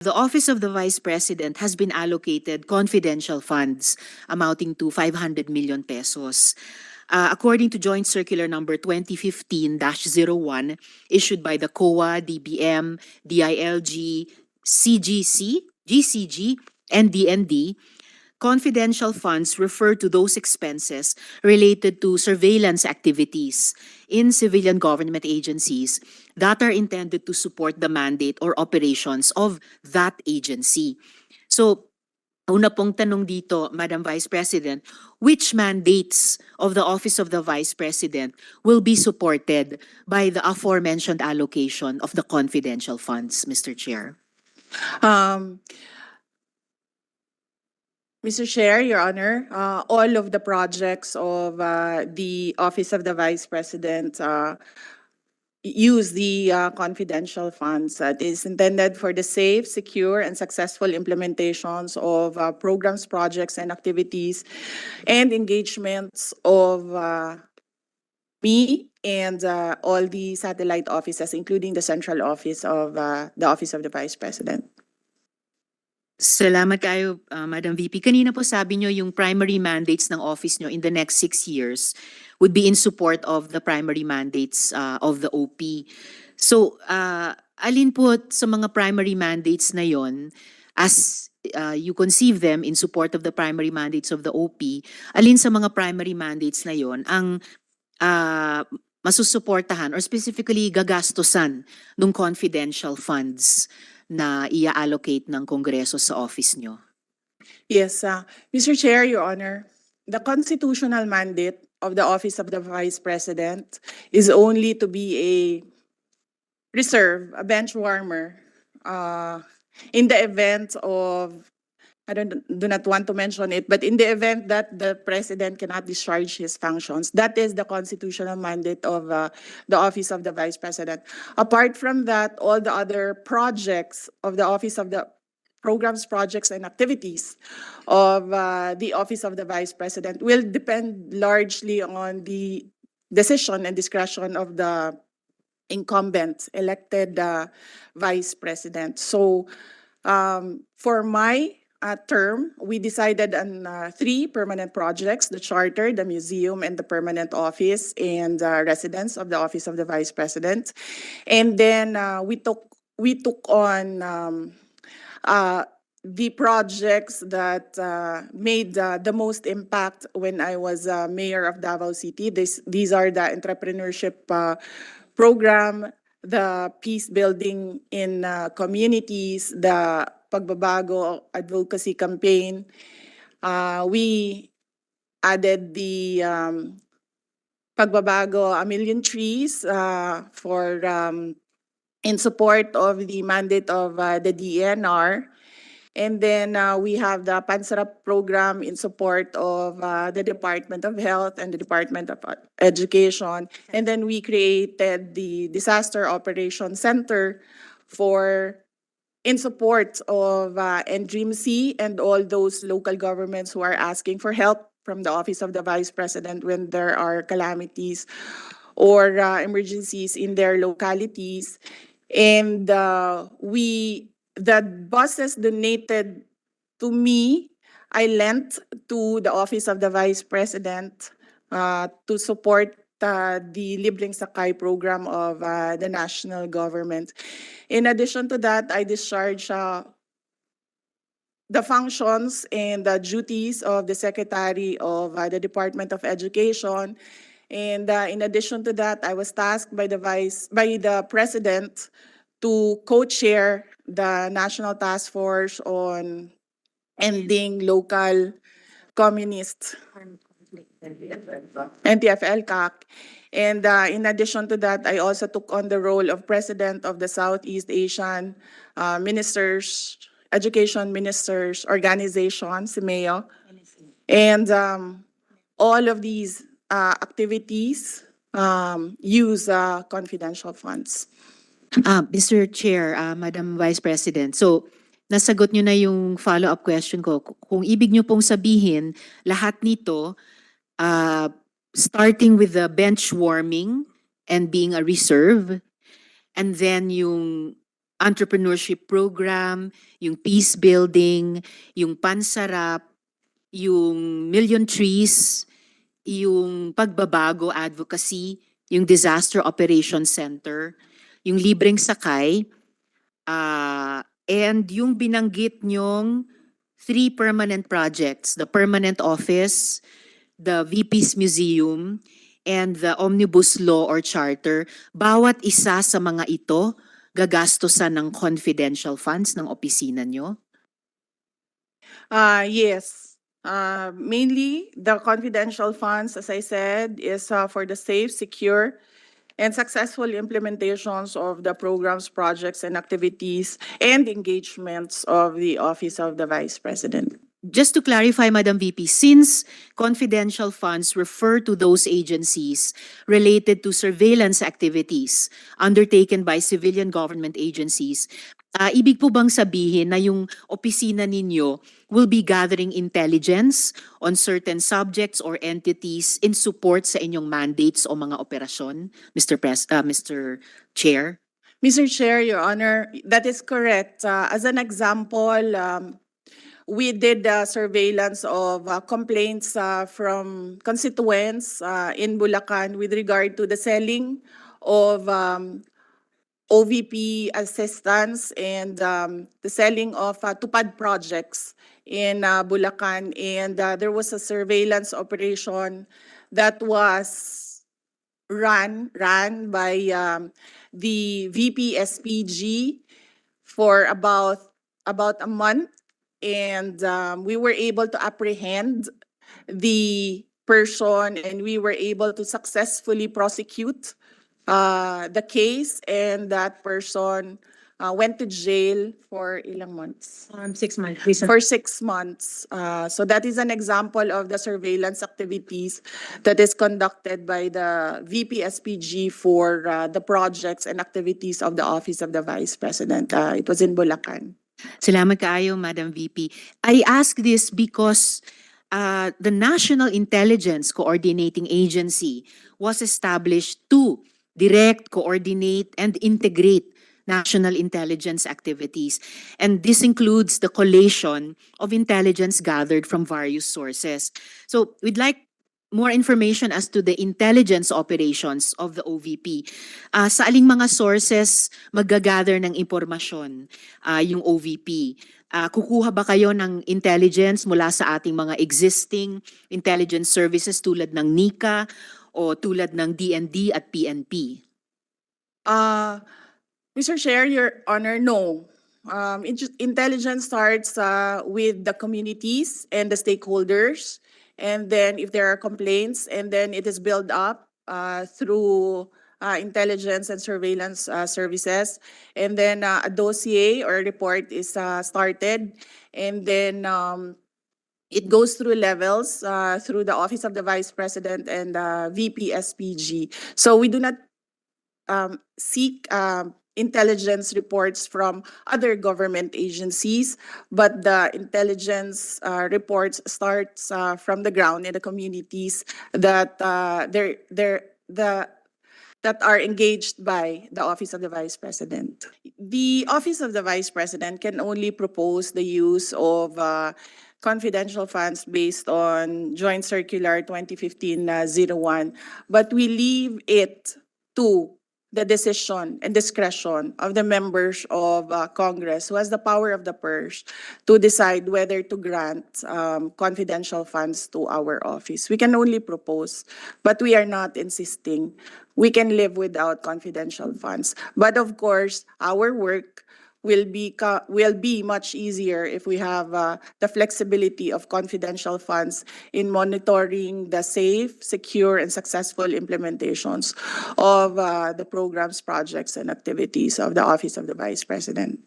The Office of the Vice President has been allocated confidential funds amounting to 500 million pesos. According to Joint Circular number 2015-01 issued by the COA, DBM, DILG, CGC, GCG, and DND, confidential funds refer to those expenses related to surveillance activities in civilian government agencies that are intended to support the mandate or operations of that agency. So, una pong tanong dito, Madam Vice President, which mandates of the Office of the Vice President will be supported by the aforementioned allocation of the confidential funds, Mr. Chair? Mr. Chair, Your Honor, all of the projects of the Office of the Vice President use the confidential funds that is intended for the safe, secure, and successful implementations of programs, projects, and activities and engagements of me and all the satellite offices, including the central office of the Office of the Vice President. Salamat kayo, Madam VP. Kanina po sabi nyo yung primary mandates ng office nyo in the next 6 years would be in support of the primary mandates of the OP. So, alin po sa mga primary mandates na yon as you conceive them in support of the primary mandates of the OP, alin sa mga primary mandates na yon ang masusuportahan or specifically gagastusan ng confidential funds na i-allocate ng Kongreso sa office nyo? Yes, Mr. Chair, Your Honor, the constitutional mandate of the Office of the Vice President is only to be a reserve, a bench warmer, in the event of, I do not want to mention it, but in the event that the President cannot discharge his functions, that is the constitutional mandate of the Office of the Vice President. Apart from that, all the other projects of the Office of the Programs, Projects, and Activities of the Office of the Vice President will depend largely on the decision and discretion of the incumbent elected Vice President. So for my term, we decided on 3 permanent projects: the charter, the museum, and the permanent office and residence of the Office of the Vice President. And then we took on the projects that made the most impact when I was mayor of Davao City. These are the entrepreneurship program, the peace building in communities, the pagbabago advocacy campaign. We added the pagbabago, 1 million trees for in support of the mandate of the DNR. And then we have the Pansarap program in support of the Department of Health and the Department of Education. And then we created the Disaster Operations Center in support of NDRIMC and all those local governments who are asking for help from the Office of the Vice President when there are calamities or emergencies in their localities. And the buses donated to me, I lent to the Office of the Vice President to support the Libreng Sakay program of the national government. In addition to that, I discharge the functions and the duties of the Secretary of the Department of Education. And in addition to that, I was tasked by the President to co-chair the National Task Force on Ending Local Communist NTF-LCAC. And in addition to that, I also took on the role of President of the Southeast Asian Education Ministers Organization, SIMEO. And all of these activities use confidential funds. Mr. Chair, Madam Vice President, so nasagot nyo na yung follow-up question ko. Kung ibig nyo pong sabihin, lahat nito, starting with the bench warming and being a reserve, and then yung entrepreneurship program, yung peace building, yung pansarap, yung million trees, yung pagbabago advocacy, yung disaster operations center, yung Libreng Sakay, and yung binanggit nyong 3 permanent projects, the permanent office, the VP's museum, and the omnibus law or charter. Bawat isa sa mga ito gagastusan ng confidential funds ng opisina nyo? Yes. Mainly, the confidential funds, as I said, is for the safe, secure, and successful implementations of the programs, projects, and activities and engagements of the Office of the Vice President. Just to clarify, Madam VP, since confidential funds refer to those agencies related to surveillance activities undertaken by civilian government agencies, ibig po bang sabihin na yung opisina ninyo will be gathering intelligence on certain subjects or entities in support sa inyong mandates o mga operasyon, Mr. Chair? Mr. Chair, Your Honor, that is correct. As an example, we did surveillance of complaints from constituents in Bulacan with regard to the selling of OVP assistance and the selling of tupad projects in Bulacan. And there was a surveillance operation that was run by the VP SPG for about a month, and we were able to apprehend the person, and we were able to successfully prosecute the case, and that person went to jail for ilang months? 6 months. Recent. For 6 months. So that is an example of the surveillance activities that is conducted by the VP SPG for the projects and activities of the Office of the Vice President. It was in Bulacan. Salamat kaayo, Madam VP. I ask this because the National Intelligence Coordinating Agency was established to direct, coordinate, and integrate national intelligence activities. And this includes the collation of intelligence gathered from various sources. So we'd like more information as to the intelligence operations of the OVP. Sa aling mga sources maggagather ng impormasyon yung OVP? Kukuha ba kayo ng intelligence mula sa ating mga existing intelligence services tulad ng NICA o tulad ng DND at PNP? Mr. Chair, Your Honor, no. Intelligence starts with the communities and the stakeholders, and then if there are complaints, and then it is built up through intelligence and surveillance services, and then a dossier or a report is started, and then it goes through levels through the Office of the Vice President and VP SPG. So we do not seek intelligence reports from other government agencies, but the intelligence reports starts from the ground in the communities that that are engaged by the Office of the Vice President. The Office of the Vice President can only propose the use of confidential funds based on Joint Circular 2015-01, but we leave it to the decision and discretion of the members of Congress who has the power of the purse to decide whether to grant confidential funds to our office. We can only propose, but we are not insisting. We can live without confidential funds. But of course, our work will be much easier if we have the flexibility of confidential funds in monitoring the safe, secure, and successful implementations of the programs, projects, and activities of the Office of the Vice President.